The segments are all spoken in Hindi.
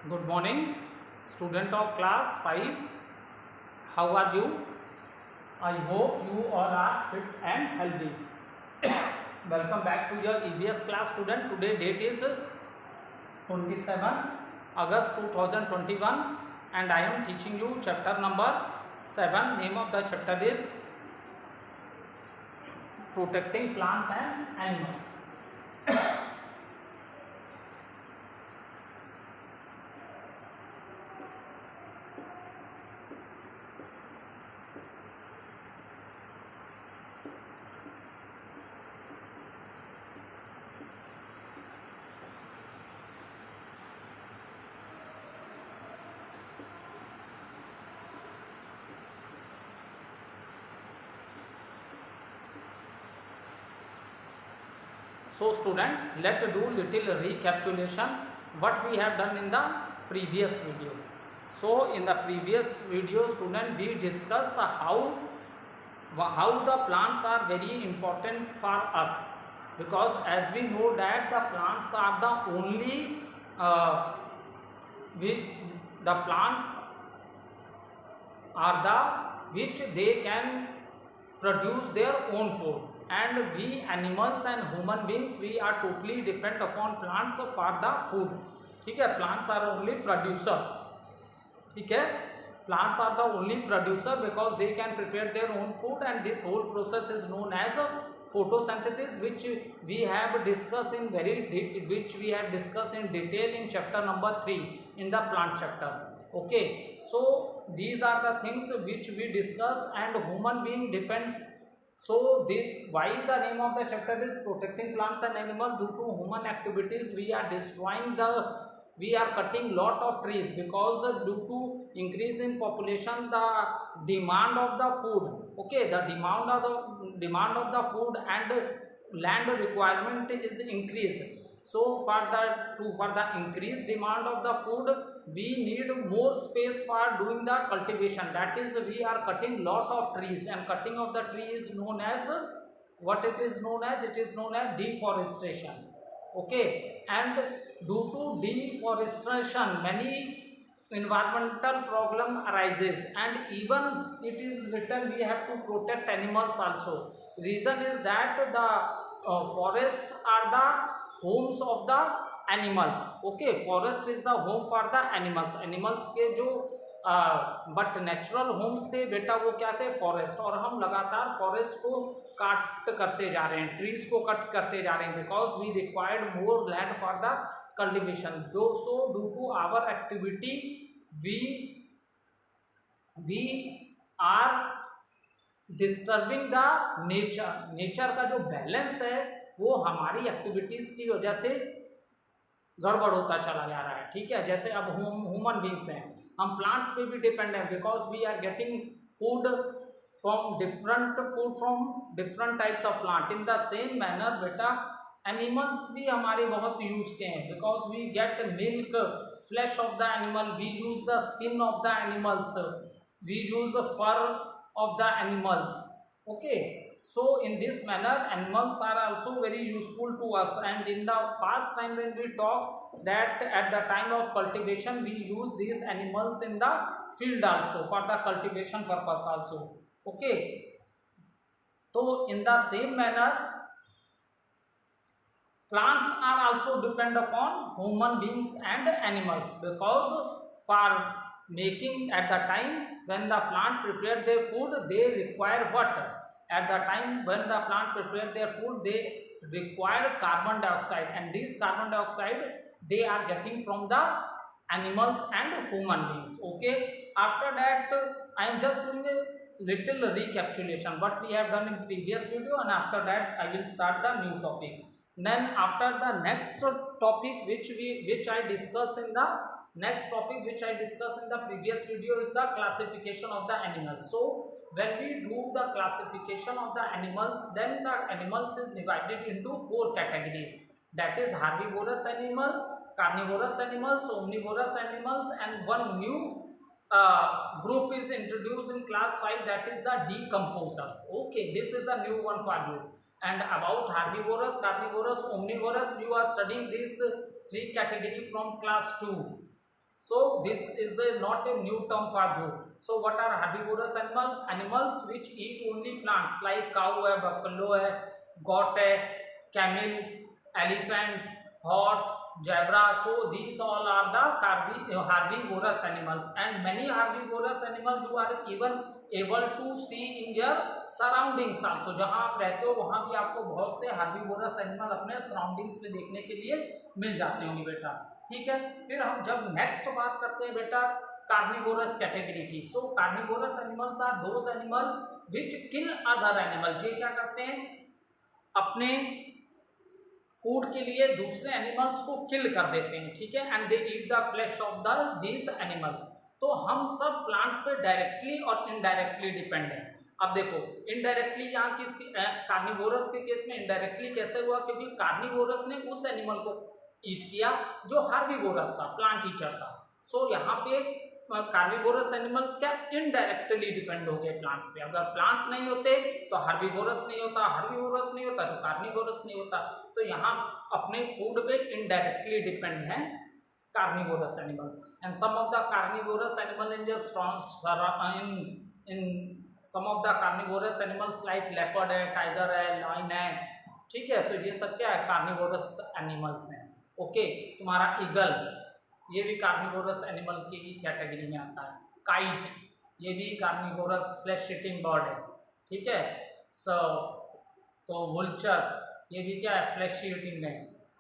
Good morning, student of class 5. How are you? I hope you all are fit and healthy. Welcome back to your EVS class, student. Today date is 27 August 2021 and I am teaching you chapter number 7. Name of the chapter is Protecting Plants and Animals. So student, let's do little recapitulation what we have done in the previous video. So in the previous video, student, we discuss how the plants are very important for us, because as we know that the plants are the only the plants are the which they can produce their own food, and we animals and human beings, we are totally depend upon plants for the food. ठीक है, plants are only producers. ठीक है, plants are the only producer because they can prepare their own food, and this whole process is known as photosynthesis, which we have discussed in detail in chapter number 3 in the plant chapter. Okay, so these are the things which we discuss, and human being depends. So why the name of the chapter is Protecting Plants and Animals? Due to human activities, we are cutting lot of trees, because due to increase in population, the demand of the food, okay, the demand of the food and land requirement is increased. So for the increased demand of the food, we need more space for doing the cultivation. That is, we are cutting lot of trees, and cutting of the tree is known as what it is known as? It is known as deforestation. Okay, and due to deforestation, many environmental problem arises, and even it is written we have to protect animals also. Reason is that the forests are the homes of the animals. Okay, forest is the home for the animals के जो बट नेचुरल होम्स थे बेटा, वो क्या थे? फॉरेस्ट. और हम लगातार फॉरेस्ट को काट करते जा रहे हैं, ट्रीज को कट करते जा रहे हैं, because we required more land for the cultivation. So due to our activity we are disturbing the nature का जो बैलेंस है वो हमारी एक्टिविटीज की वजह से गड़बड़ होता चला जा रहा है. ठीक है, जैसे अब ह्यूमन बींग्स हैं, हम प्लांट्स पे भी डिपेंड हैं, because we are getting food from different types of plant. In the same manner बेटा, एनिमल्स भी हमारे बहुत यूज के हैं, because we get milk, flesh of the animal, we use the skin of the animals, we use fur of the animals. Okay, so in this manner animals are also very useful to us, and in the past time when we talk that at the time of cultivation we use these animals in the field also for the cultivation purpose also. Okay, so in the same manner plants are also depend upon human beings and animals, because for making, at the time when the plant prepare their food, they require what? At the time when the plant prepare their food, they require carbon dioxide, and this carbon dioxide they are getting from the animals and human beings. Okay, after that I am just doing a little recapitulation what we have done in previous video, and after that I will start the new topic. Then after the next topic which I discuss in the previous video is the classification of the animals. So when we do the classification of the animals, then the animals is divided into 4 categories. That is herbivorous animal, carnivorous animals, omnivorous animals, and one new group is introduced in class 5, that is the decomposers. Okay, this is the new one for you. And about herbivorous, carnivorous, omnivorous, you are studying these 3 category from class 2. So this is not a new term for you. So what are herbivorous animals which eat only plants like cow है, buffalo है, goat है, camel, elephant, horse, zebra. So these all are the herbivorous animals, and many herbivorous animals you are even able to see in your surroundings also. जहाँ आप रहते हो वहाँ भी आपको बहुत से herbivorous animal अपने surroundings में देखने के लिए मिल जाते होंगे बेटा, ठीक है। फिर हम जब नेक्स्ट बात करते हैं बेटा कार्निवोरस कैटेगरी की। So carnivorous animals are those animal which kill other animal. ये क्या करते हैं, अपने फूड के लिए दूसरे एनिमल्स को किल कर देते हैं, ठीक है, and they eat the flash of the these animals. तो हम सब प्लांट्स पे डायरेक्टली और इनडायरेक्टली डिपेंड हैं। अब देखो इनडायरेक्टली यहाँ किसकी, कार्निवोरस के केस में इनडायरेक्टली कैसे हुआ, क्योंकि कार्निवोरस ने उस एनिमल को ईट किया जो हार्बिवोरस था, प्लांट ईटर था। सो यहाँ पे कार्निवोरस एनिमल्स क्या इनडायरेक्टली डिपेंड हो गए प्लांट्स पे। अगर प्लांट्स नहीं होते तो हार्बिवोरस नहीं होता, हार्बिवोरस नहीं होता तो कार्निवोरस नहीं होता। तो यहाँ अपने फूड पे इनडायरेक्टली डिपेंड है carnivorous animals. And some of the carnivorous animal in some of the carnivorous animals like leopard है, टाइगर है, लायन है, ठीक है। तो ये सब क्या है, कार्निवोरस एनिमल्स हैं। ओके, तुम्हारा ईगल ये भी कार्निवोरस एनिमल की ही कैटेगरी में आता है। काइट ये भी कार्निवोरस फ्लैश ईटिंग बर्ड है, ठीक है। सो तो वुल्चर्स ये भी क्या है, फ्लैश ईटिंग है,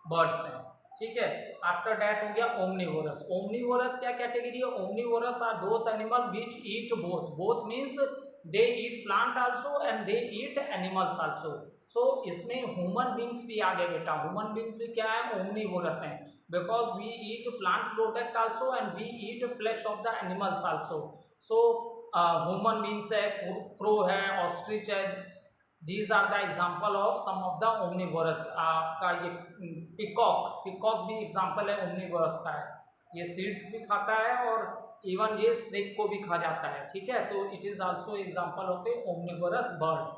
बर्ड्स हैं, ठीक है। आफ्टर दैट हो गया ओमनिवोरस। ओमनिवोरस क्या कैटेगरी है, omnivorous are those animal which eat both. Both means they eat plant also and they eat animals also. So इसमें ह्यूमन बींग्स भी आ गए बेटा। ह्यूमन बींग्स भी क्या है, ओमनिवोरस हैं, because we eat plant product also and we eat flesh of the animals also. So human beings है, क्रो है, ऑस्ट्रिच है, these are the example of some of the omnivorous. का ये पिकॉक, पिकॉक भी एग्जाम्पल है ओमनिवोरस का है। ये सीड्स भी खाता है और इवन ये स्नेक को भी खा जाता है, ठीक है। तो it is also example of a omnivorous bird.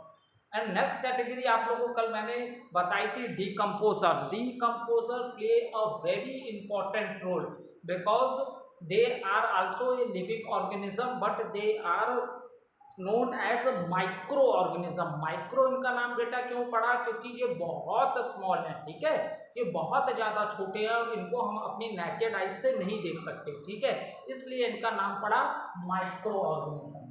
And next category आप लोगों को कल मैंने बताई थी decomposers. Decomposer play a very important role because they are also a living organism but they are known as micro organism. Micro इनका नाम बेटा क्यों पड़ा, क्योंकि ये बहुत स्मॉल है, ठीक है, ये बहुत ज़्यादा छोटे हैं और इनको हम अपनी नेकेड आइज से नहीं देख सकते, ठीक है, इसलिए इनका नाम पड़ा माइक्रो ऑर्गेनिज्म,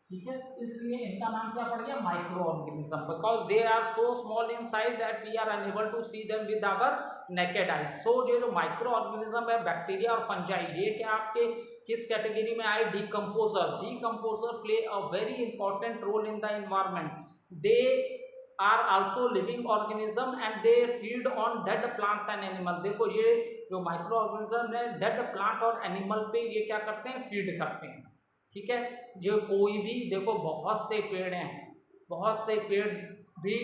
ठीक है। इसलिए इनका नाम क्या पड़ गया, micro organism, because they are so small in size that we are unable to see them with our naked eyes. So ये जो माइक्रो ऑर्गेनिज्म है, बैक्टीरिया और फंजाई, ये क्या आपके किस कैटेगरी में आए, decomposers. Decomposer play a very important role in the environment. They are also living organism and they feed on dead plants and animal. देखो ये जो माइक्रो ऑर्गेनिज्म है डेड प्लांट और एनिमल पे ये क्या करते हैं, फीड करते हैं, ठीक है। जो कोई भी देखो बहुत से पेड़ हैं, बहुत से पेड़ भी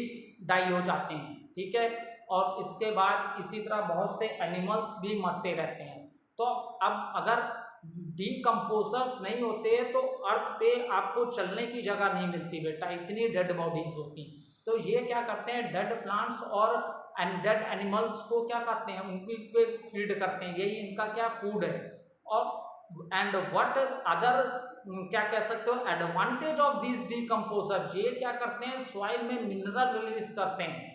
डाई हो जाते हैं, ठीक है, और इसके बाद इसी तरह बहुत से एनिमल्स भी मरते रहते हैं। तो अब अगर डीकम्पोजर्स नहीं होते तो अर्थ पे आपको चलने की जगह नहीं मिलती बेटा, इतनी डेड बॉडीज होती। तो ये क्या करते हैं, डेड प्लांट्स और डेड एनिमल्स को क्या करते हैं, उनकी पे फीड करते हैं, यही इनका क्या फूड है। और एंड व्हाट अदर क्या कह सकते हो, एडवांटेज ऑफ दिस डीकम्पोजर, ये क्या करते हैं, सॉइल में मिनरल रिलीज करते हैं,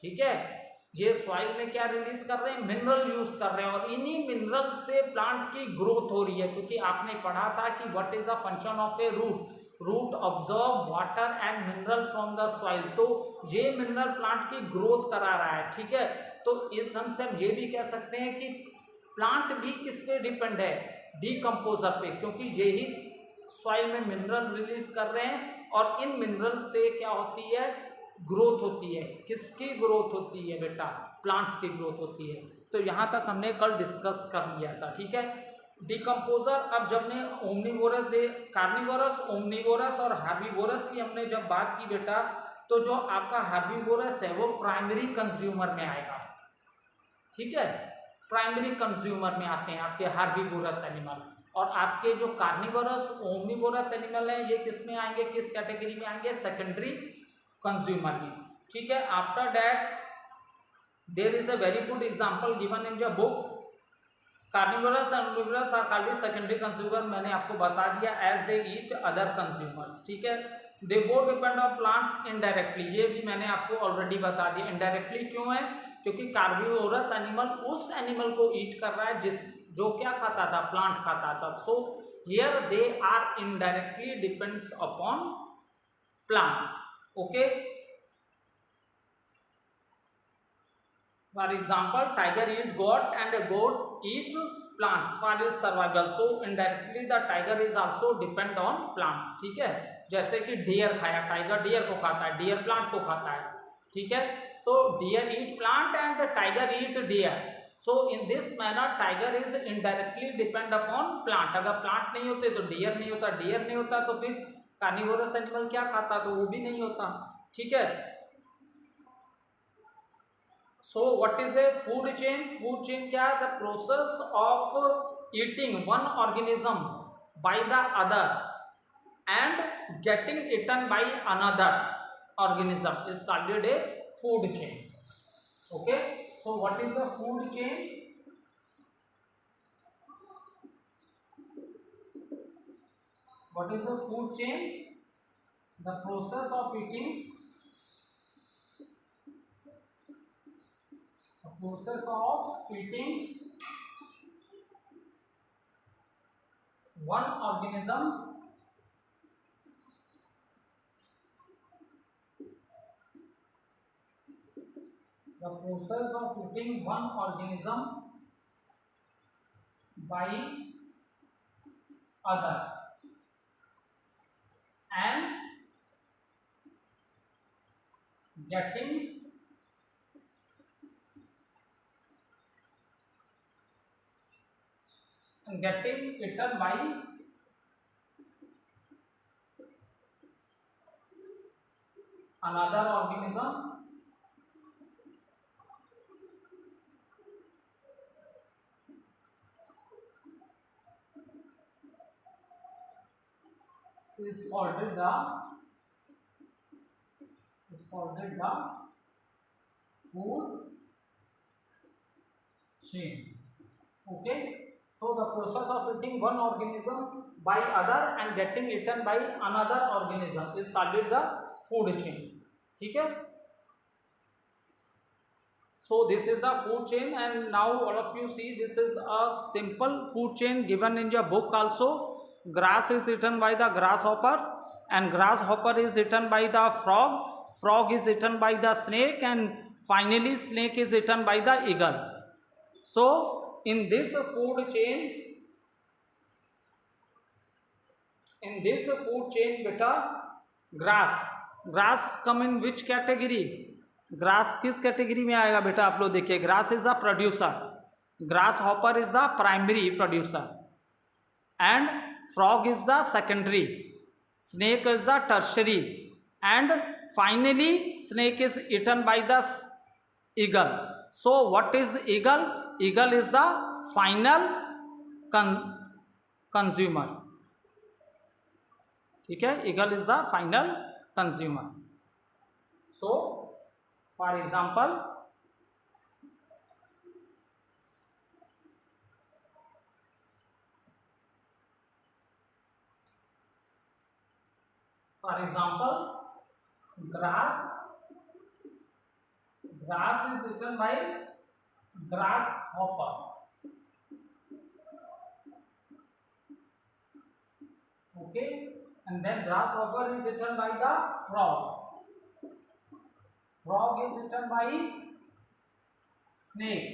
ठीक है। ये सॉइल में क्या रिलीज कर रहे हैं, मिनरल यूज कर रहे हैं, और इन्हीं मिनरल से प्लांट की ग्रोथ हो रही है। क्योंकि आपने पढ़ा था कि what is the function of a root, root absorb water and mineral from the soil. तो ये मिनरल प्लांट की ग्रोथ करा रहा है, ठीक है। तो इस ढंग से हम ये भी कह सकते हैं कि प्लांट भी किस पे डिपेंड है, डीकम्पोजर पे, क्योंकि यही सॉइल में मिनरल रिलीज कर रहे हैं और इन मिनरल से क्या होती है, ग्रोथ होती है। किसकी ग्रोथ होती है बेटा, प्लांट्स की ग्रोथ होती है। तो यहाँ तक हमने कल डिस्कस कर लिया था, ठीक है। डीकम्पोजर, अब जब ने ओमनिवोरस से कार्निवोरस, ओमनिवोरस और हार्बिवोरस की हमने जब बात की बेटा, तो जो आपका हार्बिवोरस है वो प्राइमरी कंज्यूमर में आएगा, ठीक है, प्राइमरी कंज्यूमर में आते हैं आपके हार्बिवोरस एनिमल। और आपके जो कार्निवोरस ओमनिवोरस एनिमल हैं ये किस में आएंगे, किस कैटेगरी में आएंगे, सेकेंडरी कंज्यूमर में। ठीक है. After that there is a very good example given in the book. Carnivorous and omnivorous are called secondary consumer. मैंने आपको बता दिया as they eat other consumers. ठीक है. They both depend on plants indirectly. ये भी मैंने आपको ऑलरेडी बता दिया. इनडायरेक्टली क्यों है? क्योंकि कार्निवोरस एनिमल उस एनिमल को ईट कर रहा है जिस जो क्या खाता था, प्लांट खाता था. So here they are indirectly depends upon plants. Okay. For example tiger eat goat and goat eat plants for is survival. So indirectly the tiger is also depend on plants. ठीक है. जैसे कि डियर खाया, टाइगर डियर को खाता है, डियर प्लांट को खाता है. ठीक है. तो deer eat plant and tiger eat deer. So in this manner tiger is indirectly depend upon plant. अगर प्लांट नहीं होते तो डियर नहीं होता, डियर नहीं होता तो फिर कार्निवोरस एनिमल क्या खाता, तो वो भी नहीं होता. ठीक है. So what is a food chain? Food chain क्या है? The process of eating one organism by the other and getting eaten by another organism is called a food chain. Okay. So what is a food chain? What is a food chain? The process of eating. Process of eating one organism the process of eating one organism by other and getting eaten by another organism is called the food chain. Okay. So the process of eating one organism by other and getting eaten by another organism is called the food chain. ठीक है. So this is the food chain and now all of you see this is a simple food chain given in your book also. Grass is eaten by the grasshopper and grasshopper is eaten by the frog. Frog is eaten by the snake and finally snake is eaten by the eagle. So in this food chain beta grass come in which category? Grass किस कैटेगरी में आएगा बेटा? आप लोग देखिए. Grass is the producer, grasshopper is the primary producer and frog is the secondary, snake is the tertiary and finally snake is eaten by the eagle. So what is eagle? Eagle is the final consumer. ठीक है. Eagle is the final consumer. So for example grass is eaten by grasshopper. Okay. And then grasshopper is eaten by the frog. Frog is eaten by snake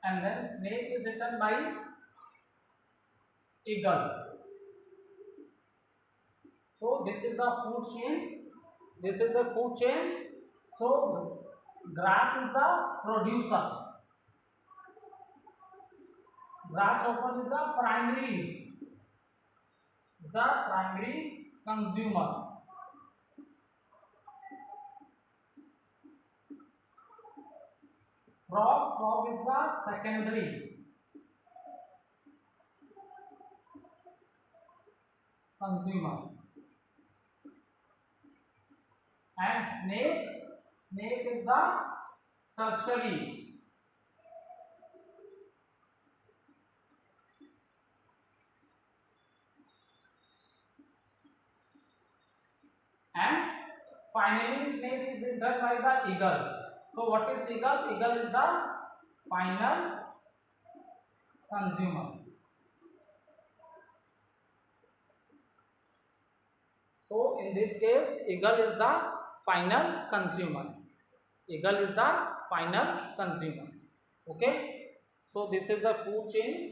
and then snake is eaten by eagle. So this is the food chain. This is a food chain. So grass is the producer, grasshopper is the primary consumer. Frog is the secondary consumer. and snake is the tertiary. And finally snake is done by the eagle. So what is eagle? Eagle is the final consumer. So in this case eagle is the final consumer. Eagle is the final consumer. Okay, so this is the food chain.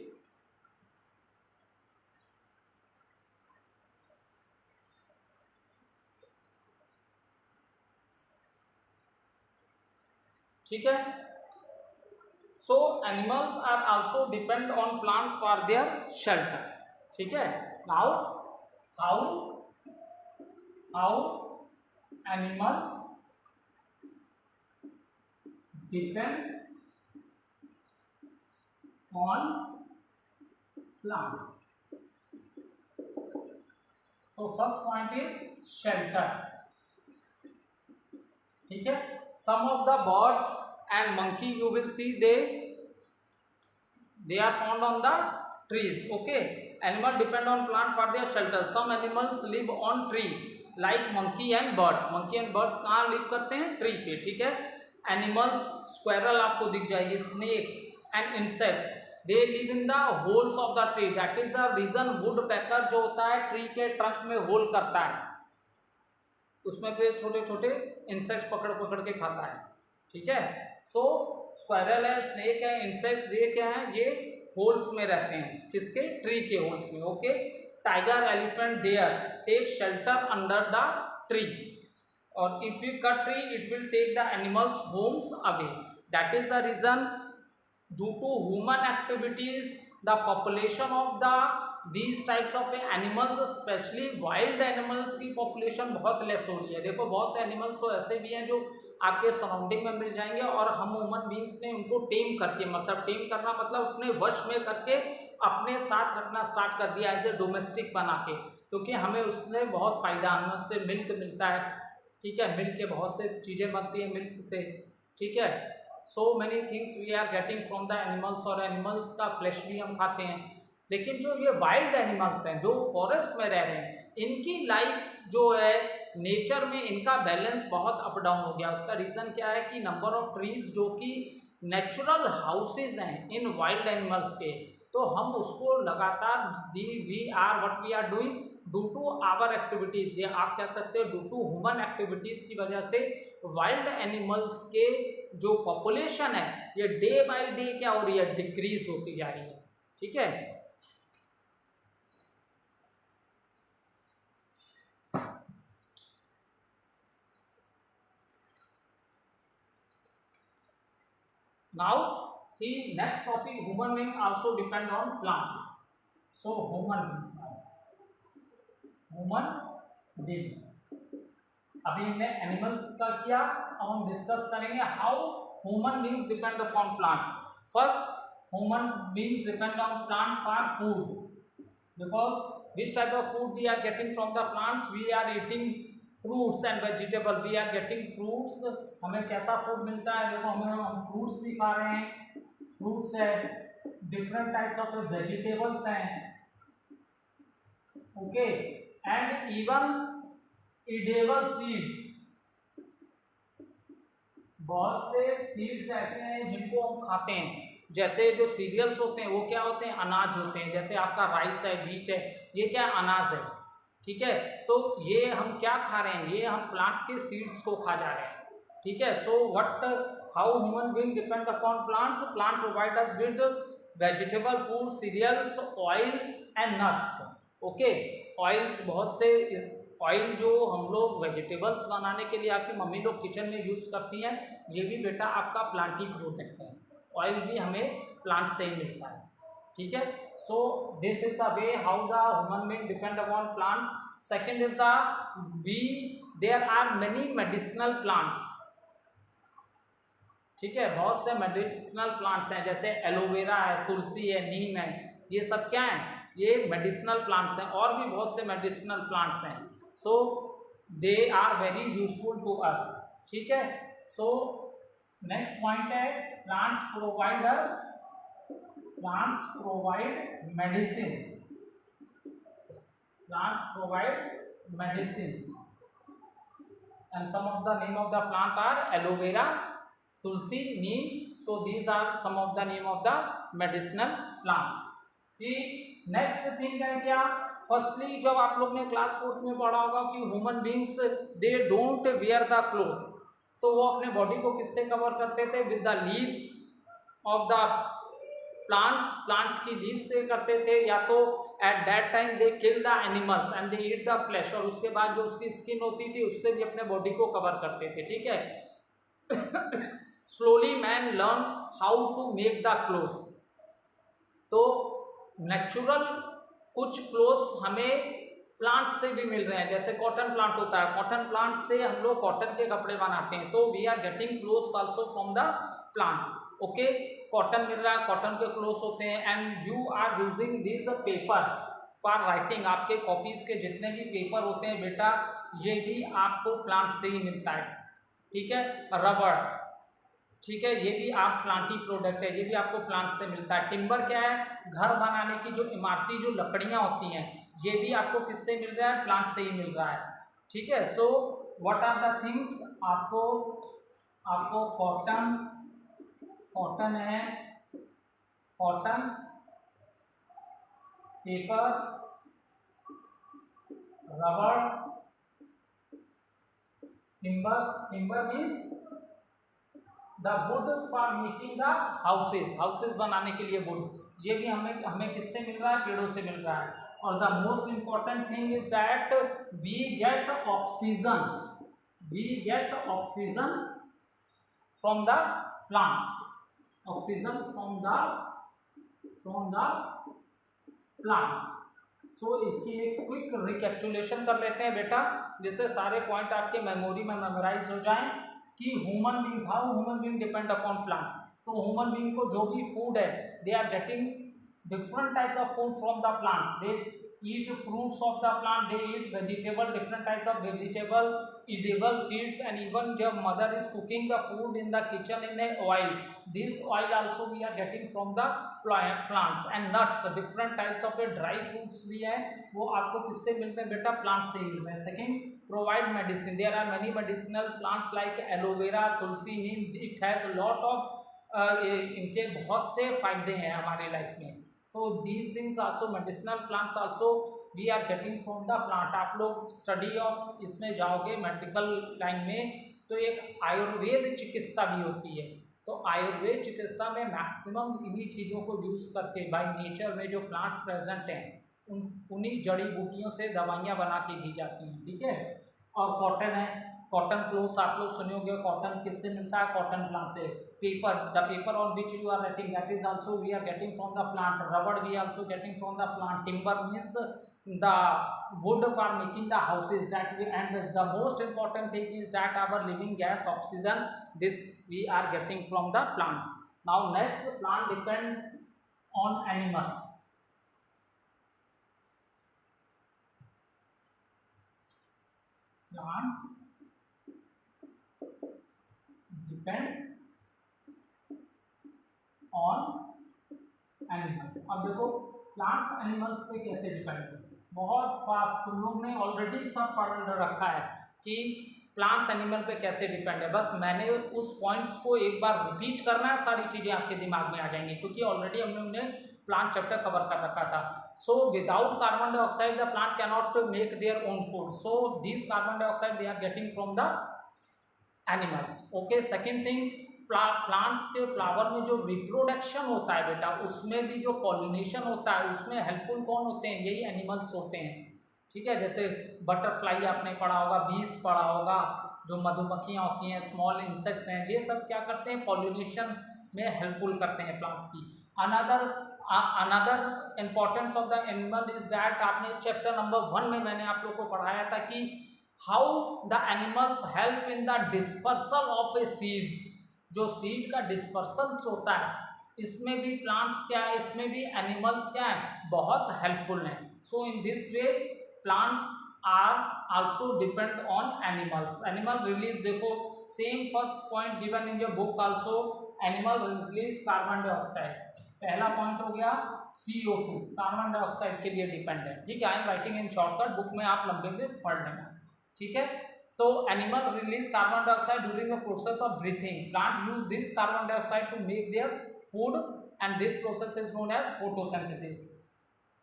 ठीक है. So animals are also depend on plants for their shelter. ठीक है. Now how animals depend on plants. So first point is shelter. ठीक है. Some of the birds and monkey you will see they are found on the trees. Okay, animal depend on plant for their shelter. Some animals live on tree like monkey and birds. Monkey and birds कहाँ live करते हैं? ट्री पे. ठीक है. Animals, squirrel आपको दिख जाएगी, snake and insects they live in the holes of the tree. That is the reason woodpecker जो होता है ट्री के ट्रंक में होल करता है, उसमें फिर छोटे छोटे इंसेक्ट्स पकड़ पकड़ के खाता है. ठीक है. सो स्क्वायरल है, स्नेक है, इंसेक्ट्स ये क्या है? ये होल्स में रहते हैं. किसके? ट्री के होल्स में. Okay. Tiger, elephant, they're take shelter under the tree, और if you cut tree it will take the animals homes away. That is the reason due to human activities the population of the these types of animals, specially wild animals की पॉपुलेशन बहुत लेस हो रही है. देखो बहुत से एनिमल्स तो ऐसे भी हैं जो आपके सराउंडिंग में मिल जाएंगे और हम ह्यूमन बींग्स ने उनको टेम करके, मतलब टेम करना मतलब अपने वश में करके अपने साथ रखना स्टार्ट कर दिया एज ए डोमेस्टिक बना के, क्योंकि हमें उससे बहुत फ़ायदा, हमें उससे मिल्क मिलता है. ठीक है. मिल्क के बहुत से चीज़ें बनती हैं मिल्क से. ठीक है. So many things we are getting from the animals, और एनिमल्स का फ्लैश भी हम खाते हैं. लेकिन जो ये वाइल्ड एनिमल्स हैं जो फॉरेस्ट में रह रहे हैं, इनकी लाइफ जो है नेचर में इनका बैलेंस बहुत अप डाउन हो गया. उसका रीज़न क्या है कि नंबर ऑफ ट्रीज जो कि नेचुरल हाउसेज हैं इन वाइल्ड एनिमल्स के, तो हम उसको लगातार we are what we are doing due to our activities, या आप कह सकते हो ड्यू टू ह्यूमन एक्टिविटीज़ की वजह से वाइल्ड एनिमल्स के जो पॉपुलेशन है ये डे बाई डे क्या हो रही है? डिक्रीज होती जा रही है. ठीक है. Now see next topic, human being also depend on plants. So human beings now, human beings. अभी हमने एनिमल्स का किया, अब हम डिस्कस करेंगे how human beings depend upon plants. First, human beings depend on plant for food, because which type of food we are getting from the plants? We are eating fruits and vegetable. We are getting fruits. हमें कैसा फूड मिलता है? देखो हम फ्रूट्स भी खा रहे हैं, फ्रूट्स है, डिफरेंट टाइप्स ऑफ वेजिटेबल्स हैं. Okay. And even edible seeds, बहुत से सीड्स ऐसे हैं जिनको हम खाते हैं. जैसे जो सीरियल्स होते हैं वो क्या होते हैं? अनाज होते हैं. जैसे आपका राइस है, व्हीट है, ये क्या अनाज है. ठीक है. तो ये हम क्या खा रहे हैं? ये हम प्लांट्स के सीड्स को खा जा रहे हैं. ठीक है. So what how human being depend upon plants? Plant provide us with vegetable food, cereals, oil and nuts. Okay. Oils, बहुत से ऑयल जो हम लोग वेजिटेबल्स बनाने के लिए आपकी मम्मी लोग किचन में यूज़ करती हैं, ये भी बेटा आपका प्लांट ही प्रोडक्ट है. ऑयल भी हमें प्लांट से ही मिलता है. ठीक है. So this is the way how the human being depend upon plant. Second is the there are many medicinal plants. ठीक है. बहुत से मेडिसिनल प्लांट्स हैं, जैसे एलोवेरा है, तुलसी है, नीम है. ये सब क्या है? ये मेडिसिनल प्लांट्स हैं. और भी बहुत से मेडिसिनल प्लांट्स हैं. So they are very useful to us. ठीक है, सो नेक्स्ट पॉइंट है plants provide medicine. Plants provide medicine and some of the name of the plant are aloe vera, tulsi, neem. So these are some of the name of the medicinal plants. फिर नेक्स्ट थिंग है क्या, फर्स्टली जब आप लोग ने क्लास 4th में पढ़ा होगा कि human beings they don't wear the clothes, तो वो अपने बॉडी को किससे कवर करते थे, with the leaves of the plants की लीव से करते थे, या तो at that time they kill the animals and they eat the flash, और उसके बाद जो उसकी स्किन होती थी उससे भी अपने बॉडी को कवर करते थे। ठीक है, slowly man learn how to make the clothes. तो नेचुरल कुछ क्लोथ्स हमें प्लांट से भी मिल रहे हैं, जैसे कॉटन प्लांट होता है, कॉटन प्लांट से हम लोग कॉटन के कपड़े बनाते हैं, तो we are getting clothes also from the plant. Okay, cotton मिल रहा है, कॉटन के क्लोथ्स होते हैं, and you are using this paper for writing. आपके कॉपीज के जितने भी पेपर होते हैं बेटा, ये भी आपको प्लांट से ही मिलता है। ठीक है, रबड़, ठीक है, ये भी आप प्लांटी प्रोडक्ट है, ये भी आपको प्लांट से मिलता है। टिम्बर क्या है, घर बनाने की जो इमारती जो लकड़ियां होती हैं, ये भी आपको किससे मिल रहा है, प्लांट से ही मिल रहा है। ठीक है, so what are the things, आपको कॉटन है, कॉटन, पेपर, रबड़, timber means the wood for making the houses बनाने के लिए वुड, ये भी हमें किससे मिल रहा है, पेड़ों से मिल रहा है। और the most important thing is that we get oxygen from the plants, oxygen from the plants. So इसकी एक क्विक रिकैप्चुलेशन कर लेते हैं बेटा, जिससे सारे पॉइंट आपके मेमोरी में मेमोराइज हो जाएं कि human beings, how human being depend upon plants. तो ह्यूमन बींग को जो भी फूड है, they are getting different types of food from the plants. They eat fruits of the plant, they eat vegetable, different types of vegetable, edible seeds, and even जब mother is cooking the food in the kitchen in a oil, this oil also we are getting from the plants, and nuts, different types of dry fruits भी है, वो आपको किससे मिलते हैं बेटा, प्लांट से ही मिलते हैं। Second, provide medicine, there are many medicinal plants like aloe vera, tulsi, neem, it has a lot of इनके बहुत से फायदे हैं हमारे लाइफ में। तो these things also, medicinal plants also we are getting from the plant. आप लोग स्टडी ऑफ इसमें जाओगे मेडिकल लाइन में, तो एक आयुर्वेद चिकित्सा भी होती है, तो आयुर्वेद चिकित्सा में मैक्सिमम इन्हीं चीज़ों को यूज़ करके बाय नेचर में जो प्लांट्स प्रेजेंट हैं उन्हीं जड़ी बूटियों से दवाइयाँ बना के दी जाती हैं। ठीक है, और कॉटन है, कॉटन क्लोथ्स आप लोग सुने होंगे, कॉटन किससे मिलता है, कॉटन प्लांट से। Paper, the paper on which you are writing, that is also we are getting from the plant. रबड़ we also getting from the plant. Timber means the wood for making the houses, that we, and the most important thing is that our living gas oxygen, this we are getting from the plants. Now next, plant depend on animals. Plants depend on animals. अब देखो प्लांट्स एनिमल्स पे कैसे डिपेंड है, बहुत फास्ट, तुम लोग ने ऑलरेडी सब पढ़ रखा है कि प्लांट्स एनिमल पे कैसे डिपेंड है, बस मैंने उस पॉइंट्स को एक बार रिपीट करना है, सारी चीज़ें आपके दिमाग में आ जाएंगी, क्योंकि ऑलरेडी हम लोग ने प्लांट चैप्टर कवर कर रखा था। So without carbon dioxide the plant can not make their own food, so this carbon dioxide they are getting from the animals. Okay, second thing, plants के फ्लावर में जो रिप्रोडक्शन होता है बेटा, उसमें भी जो पॉलिनेशन होता है उसमें हेल्पफुल कौन होते हैं, यही एनिमल्स होते हैं। ठीक है, जैसे बटरफ्लाई आपने पढ़ा होगा, बीज पढ़ा होगा, जो मधुमक्खियाँ होती हैं, स्मॉल इंसेक्ट्स हैं, ये सब क्या करते हैं, पॉलिनेशन में हेल्पफुल करते हैं प्लांट्स की। Another importance of the animal is that, आपने चैप्टर नंबर 1 में मैंने आप लोग को पढ़ाया था कि how the animals help in the dispersal of A seeds, जो सीड का डिस्पर्सल्स होता है, इसमें भी प्लांट्स क्या है, इसमें भी एनिमल्स क्या है, बहुत हेल्पफुल हैं। So in this way plants are also depend on animals. Animal release, देखो same first point given in your book also, animal release carbon dioxide. पहला पॉइंट हो गया CO2, कार्बन डाइऑक्साइड के लिए डिपेंड है, ठीक है। I am writing in shortcut, book में आप लंबे में पढ़ लेना, ठीक है। तो animal release carbon dioxide during the process of breathing, plant use this carbon dioxide to make their food and this process is known as photosynthesis.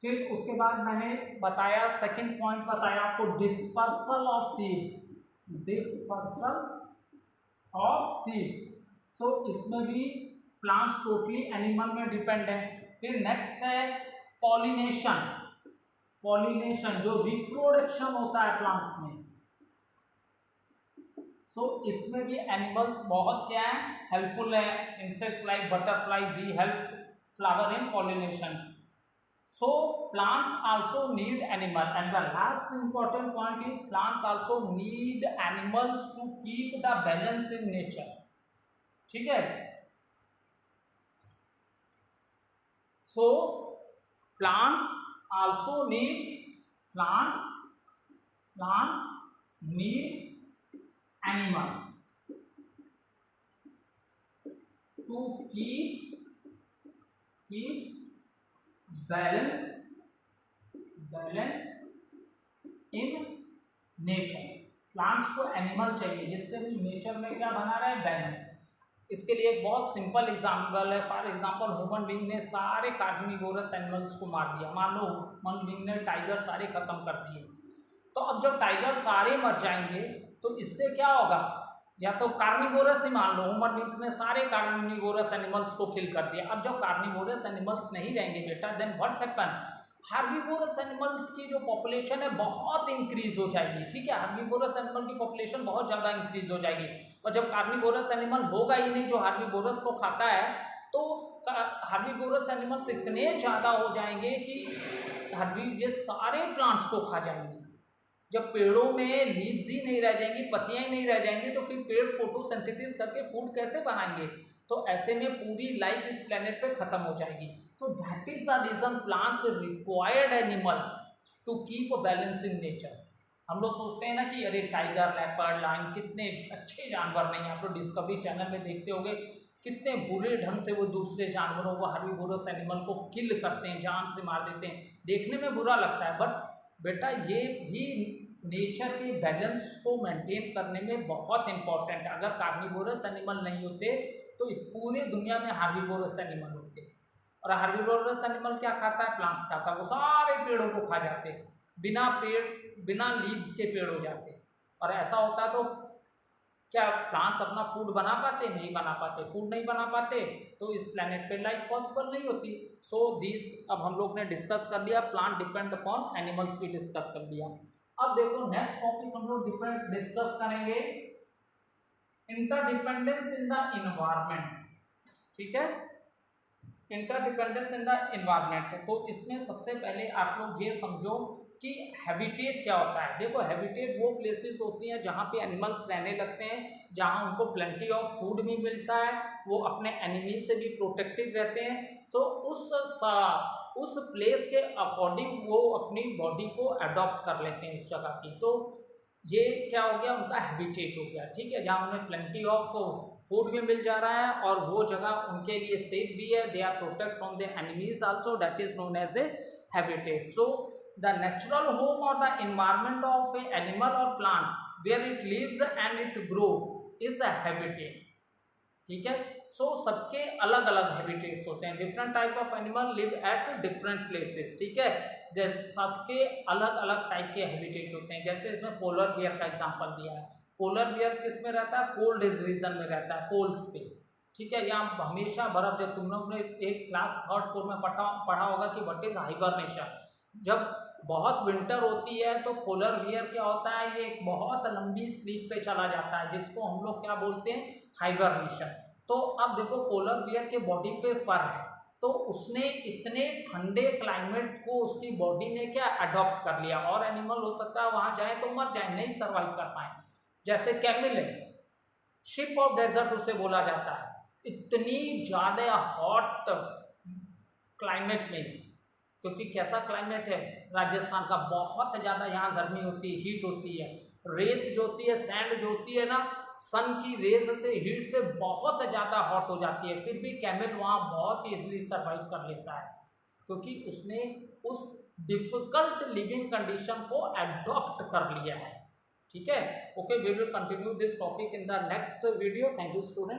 फिर उसके बाद मैंने बताया, सेकंड पॉइंट बताया आपको, dispersal of seed, dispersal of seeds. तो इसमें भी प्लांट्स टोटली एनिमल में डिपेंड है। फिर नेक्स्ट है पॉलिनेशन, पॉलिनेशन जो रिप्रोडक्शन होता है प्लांट्स में, सो इसमें भी एनिमल्स बहुत क्या है, हेल्पफुल है। Insects like butterfly B help flower in pollination. So plants also need animal, and the last important point is plants also need animals to keep the balance in nature, ठीक है। So plants also need, plants need animals to keep balance in nature. Plants को एनिमल चाहिए जिससे भी नेचर में क्या बना रहा है, बैलेंस। इसके लिए एक बहुत सिंपल एग्जांपल है। फॉर एग्जांपल ह्यूमन बीइंग ने सारे कार्निवोरस एनिमल्स को मार दिया, मान लो ह्यूमन बीइंग ने टाइगर सारे खत्म कर दिए। तो अब जब टाइगर सारे मर जाएंगे तो इससे क्या होगा, या तो कार्निवोरस ही मान लो, ह्यूमन बींग्स ने सारे कार्निवोरस एनिमल्स को किल कर दिया। अब जब कार्निवोरस एनिमल्स नहीं रहेंगे बेटा, देन व्हाट्स हैपन, हार्बिवोरस एनिमल्स की जो पॉपुलेशन है बहुत इंक्रीज हो जाएगी, ठीक है। हार्बिवोरस एनिमल की पॉपुलेशन बहुत ज़्यादा इंक्रीज हो जाएगी, और जब कार्निवोरस एनिमल होगा ही नहीं जो हार्बिवोरस को खाता है, तो हार्बिवोरस एनिमल्स इतने ज़्यादा हो जाएंगे कि ये सारे प्लांट्स को खा जाएंगे। जब पेड़ों में लीव्स ही नहीं रह जाएंगी, पत्तियां ही नहीं रह जाएंगी, तो फिर पेड़ फोटोसिंथेसिस करके फूड कैसे बनाएंगे। तो ऐसे में पूरी लाइफ इस प्लेनेट पे खत्म हो जाएगी। तो that is the reason plants required animals to keep balance in nature. हम लोग सोचते हैं ना कि अरे टाइगर, लेपर्ड, लायन कितने अच्छे जानवर नहीं, आप लोग डिस्कवरी चैनल में देखते होंगे कितने बुरे ढंग से वो दूसरे जानवरों को, हार्बिवोरस एनिमल को किल करते हैं, जान से मार देते हैं। देखने में बुरा लगता है, बट बेटा ये भी नेचर के बैलेंस को मेंटेन करने में बहुत इंपॉर्टेंट है। अगर कार्निवोरस एनिमल नहीं होते तो पूरी दुनिया में हार्बिवोरस एनिमल होते, और हार्बिवोरस एनिमल क्या खाता है, प्लांट्स खाता है। वो सारे पेड़ों को खा जाते, बिना लीव्स के पेड़ हो जाते। और ऐसा होता तो क्या प्लांट्स अपना फूड बना पाते, नहीं बना पाते। फूड नहीं बना पाते तो इस प्लेनेट पे लाइफ पॉसिबल नहीं होती। सो दिस अब हम लोग ने डिस्कस कर लिया, प्लांट डिपेंड अपॉन एनिमल्स भी डिस्कस कर लिया। अब देखो नेक्स्ट टॉपिक हम लोग डिस्कस करेंगे, इंटरडिपेंडेंस इन द इन्वायरमेंट, ठीक है। इंटरडिपेंडेंस इन द इन्वायरमेंट, तो इसमें सबसे पहले आप लोग ये समझो कि हैबिटेट क्या होता है। देखो हैबिटेट वो प्लेसेस होती हैं जहाँ पे एनिमल्स रहने लगते हैं, जहाँ उनको प्लेंटी ऑफ फूड भी मिलता है, वो अपने एनिमी से भी प्रोटेक्टिव रहते हैं। तो उस प्लेस के अकॉर्डिंग वो अपनी बॉडी को अडॉप्ट कर लेते हैं उस जगह की। तो ये क्या हो गया, उनका हैबिटेट हो गया, ठीक है, जहाँ उन्हें प्लेंटी ऑफ फूड भी मिल जा रहा है और वो जगह उनके लिए सेफ भी है। They are protect from the enemies also, that is known as a habitat. So the natural home or the environment of a animal or plant where it lives and it grow is a habitat, ठीक है। सो सबके अलग अलग हैबिटेट्स होते हैं, different type of animal live at different places, ठीक है। सबके अलग अलग टाइप के हैबिटेट होते हैं। जैसे इसमें पोलर बियर का एग्जांपल दिया है। पोलर बियर किस में रहता है, कोल्ड रीजन में रहता है, पोल्स पे, ठीक है। यहाँ हमेशा बर्फ, जब तुम लोग ने एक क्लास 3rd 4 में पढ़ा होगा कि व्हाट इज हाइबरनेशन। जब बहुत विंटर होती है तो पोलर बियर क्या होता है, ये एक बहुत लंबी स्लीप पे चला जाता है, जिसको हम लोग क्या बोलते हैं, हाइबरनेशन। तो अब देखो पोलर बियर के बॉडी पे फर है, तो उसने इतने ठंडे क्लाइमेट को उसकी बॉडी ने क्या अडॉप्ट कर लिया। और एनिमल हो सकता है वहां जाए तो मर जाए, नहीं सर्वाइव कर पाए। जैसे कैमिल है, शिप ऑफ डेजर्ट उसे बोला जाता है। इतनी ज्यादा हॉट क्लाइमेट में क्योंकि कैसा क्लाइमेट है राजस्थान का, बहुत ज़्यादा यहाँ गर्मी होती है, हीट होती है। रेत जो होती है, सैंड जो होती है ना, सन की रेज से, हीट से बहुत ज़्यादा हॉट हो जाती है, फिर भी कैमल वहाँ बहुत ईजिली सर्वाइव कर लेता है, क्योंकि उसने उस डिफिकल्ट लिविंग कंडीशन को एडॉप्ट कर लिया है। ठीक है, okay, we will continue this topic in the next video. Thank you student.